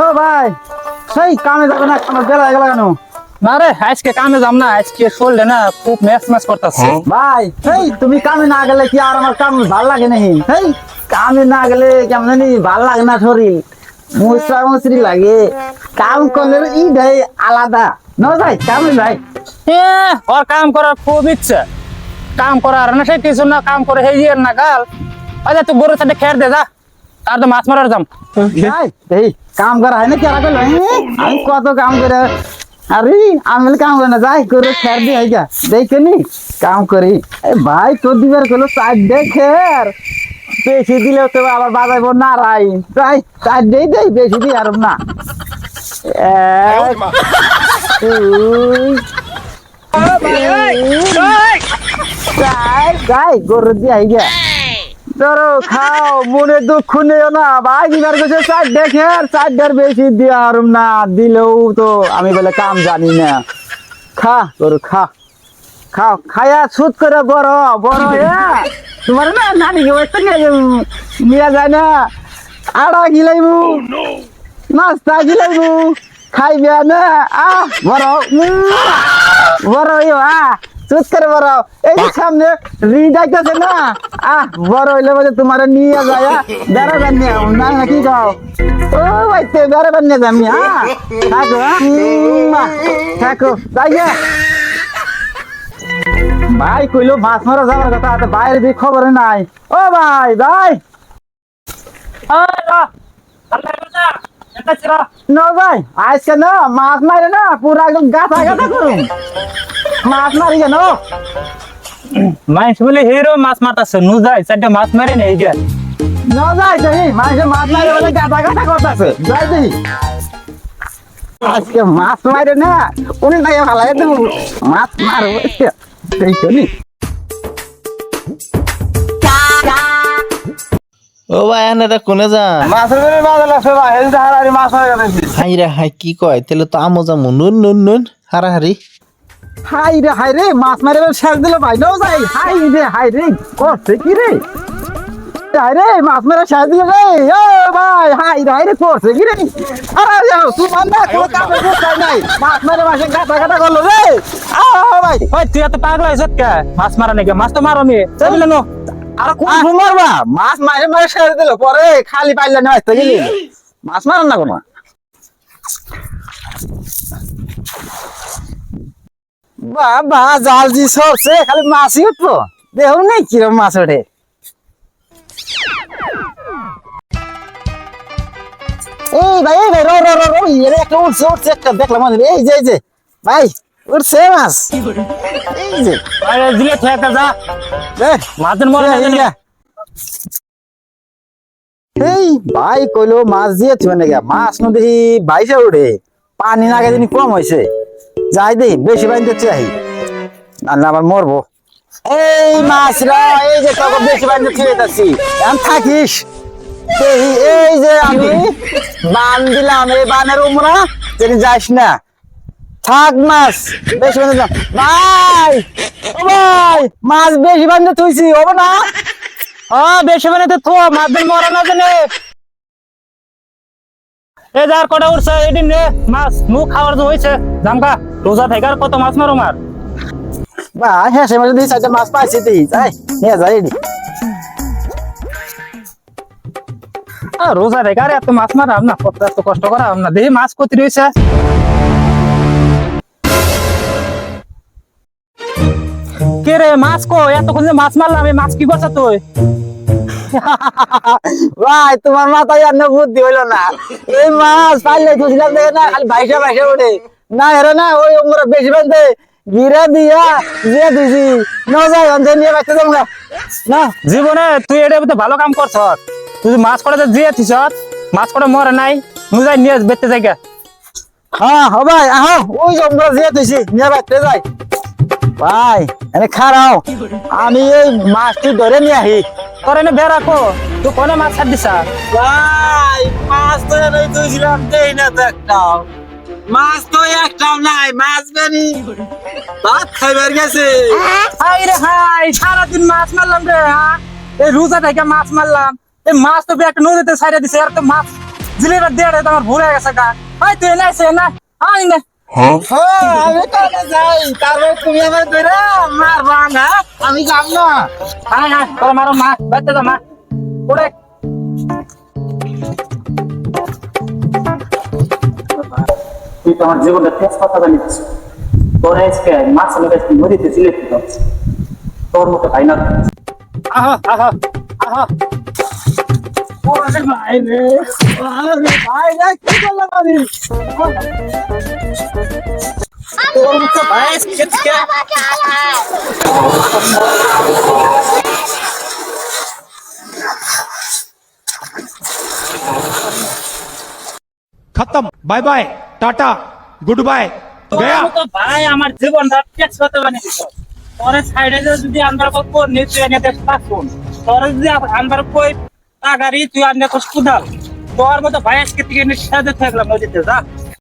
ও ভাই, সেই কামে যাবে না, আমার বেলা গেল কেন? না রে, আজকে কামে যাম না। আজকে শরীরে না খুব ম্যাচ ম্যাচ করতেছে। ভাই, সেই তুমি কামে না গেলে কি আর আমার কাম ভাল লাগে নাকি? সেই কামে না গেলে কেমন জানি ভাল লাগে না, শরীর মুসরা মুসরি লাগে। কাম করলে ইটাই আলাদা। না যাই কামে যাই। ওর কাম করার খুব ইচ্ছা। কাম করার না, সে কিছু না কাম করে সেই ইয়ের না গাল। আচ্ছা তুই গরুর সাথে খের দে যা, তার তো মাছ মারার যাম। যাই, এই কাম করা হয় না কেরা করলো? আমি কত কাম করে, আরে আমি কাম করে না, যাই করে খের দিয়ে আইগা দেখে নি কাম করি। ভাই তোর দিবার করলো 4 ডে খের, বেশি দিলেও তো আবার বাজাইবো না রাই। তাই 4 ডে দেই, বেশি দিই আর না। এক, দুই, যাই গরু দিয়ে আইগা। ধরো খাও, মনে দুঃখ নেও না ভাই। দিবার কাছে 4 ডে খের, 4 ডের বেশি দিয়ে আর না, দিলেও তো আমি বলে কাম জানি না। খা গরু খা, খাও, খায়া সুদ করে বড় বড় তোমার না নানিকে একটা নিয়ে যায় না, আড়া গিলাইবু, নাস্তা গিলাইবু, খাইবে না। বড় বড় সুদ করে বড়। এই যে সামনে ঋণ যাইতেছে না, বড় হইলে বলে তোমার নিয়ে যায় বেড়া বানিয়ে না, কি খাও? ও ভাই বেড়া বানিয়ে যাবি। থাকো থাকো যাই গে। ভাই কইলো মাছ মারা যাওয়ার কথা, বাইরের দিকে খবর নাই। ও ভাই ভাই না ভাই, আজকে না মাছ মারে না, পুরা একদম গাথা গাথা করুন। মাছ মারি কেন? মাইস বলে হিরো মাছ মারতাছে, নু যাই 4টা মাছ মারে না। এই যে না যাই দেখি মানুষে মাছ মারে বলে গাথা গাথা করতেছে, যাই দেখি। আজকে মাছ মারে না, উনি নাই ভালো দেবো মাছ মারবো দেখি। ও ভাই আনারা কোনে যা মাছের জন্য মাছ লাগছে ভাই, এই যে হারাহারি মাছ হয়ে গেছে। হাই রে হাই, কি কয় তাহলে তো আমো যামু নুন নুন নুন হারাহারি। হাই রে মাছ মারে শেষ দিল ভাই। নো যাই হাই রে করছে কি রে? হাই রে মাছ মারে শেষ দিল রে। ও ভাই হাই রে করছে কি রে? আরে তোমার না কোনো কামে করতে নাই, মাছ মারে মাসে গাটা গাটা করলো রে। ভাই ওই তুই এত পাগল হইছত কে? মাছ মারা নাকি? মাছ তো মারো নি, বুঝলে নো? আর কোন মারবা? মাছ মারে মারে শেষ দিল, পরে খালি পাইলে না হইতে গেলি মাছ মারার না কোনো। বাবা জাল জি সরছে, খালি মাছই উঠবো। দেখো নাই কিরম মাছ ওঠে। এই ভাই রো রো রো রো, এর একটা উঠছে একটা দেখলাম। এই যে ভাই উঠছে মাছ, এই যে আরে দিলে ঠেকা যা, মাছের মরে না। এই ভাই কইলো মাছ দিয়েছি মানে মাছ নদী বাইসে উঠে, পানি না গেছে কম হয়েছে। যাই দেই বেশি বাইতে চাই না, আবার মরবো। এই মাছরা এই যে তোকে বেশি বাইতে ছেড়েছি, এখন থাকিস। এই যে আমি বান দিলাম, এই বানের উমরা যেন যাস না, থাক মাছ বেশি বাইতে। ভাই ও ভাই, মাছ বেশি বাইতে থইছি হবে না? বেশি মানে তো মাছের মরা না জানে। এ যার কটা উঠছে এদিন রে মাছ মুখ খাওয়ার তো হয়েছে জামকা। রোজা থেকে আর কত মাছ মারো মার। ভাই হ্যাঁ, সে মাঝে দুই 4টা মাছ পাইছি, তুই যাই নিয়ে যাই। রোজা থেকে আর এত মাছ মারাম না, এত কষ্ট করাম না। দেখি মাছ কত রয়েছে। কে রে মাছ কো? এতক্ষণ যে মাছ মারলাম, এই মাছ কি করছ তুই? ভাই তোমার মাথায় আর না বুদ্ধি হইলো না। এই মাছ পাইলে খুঁজলাম দেখে না, খালি ভাইসা ভাইসা ওঠে না। হেরে না ওই আমরা বেশি বান্ধে গিরা দিয়া দিয়ে দিছি। না যাই অন্ধে নিয়ে বাঁচতে যাবো না। জীবনে তুই এটা ভালো কাম করছ। তুই মাছ কটা দিয়ে থিস, মাছ কটা মরে নাই, তুই যাই নিয়ে বেচতে যাই। হ্যাঁ ভাই আহ, ওই যে আমরা দিয়ে দিছি নিয়ে বাঁচতে যাই। ভাই এনে খারাও, আমি এই মাছটি ধরে নিয়ে আহি। তোর এনে বেড়া কো, তুই কোনে মাছ ছাড় দিছা? ভাই মাছ তো এনেই তুইছিলাম, দেই না তো একটাও। মাছ তো একটাও নাই, মাছ বেনি ভাত খাইবার গেছে। হাই রে হাই, সারাদিন মাছ মারলাম রে। এই রোজা থেকে মাছ মারলাম, এই মাছ তো একটা নদীতে ছাড়িয়ে দিছে। আর তো মাছ জিলিটা দিয়ে দে তোমার ভুলে গেছে গা ওই তুই না সে না আই না আমি কানে যাই তারপর তুমি আমার ধরে মারবা না আমি যাব না হ্যাঁ হ্যাঁ তোর মারো মা বাচ্চা তো মা ওরে তুই তো আমার জীবনটা তেজ কথা জানিস তোর আজকে মাছ লাগাইছি নদীতে জিলে দিত তোর মতো তাই না আহা আহা আহা ওরে ভাই রে আরে ভাই রে কি করলাম আমি তোর মতো ভাই আজকে खत्म bye bye tata goodbye गया তো ভাই আমার জীবনটা তেজ কথা বানিয়ে দিত তোর সাইডে যদি আমরা কো নিচে এনে দেখ পাকুন তোর যদি আমরা কই টাকারি তুই আনলে কষ্ট দাও তোর মতো ভাই আজকে থেকে নিঃশ্বাসে থাকলাম নদীতে যা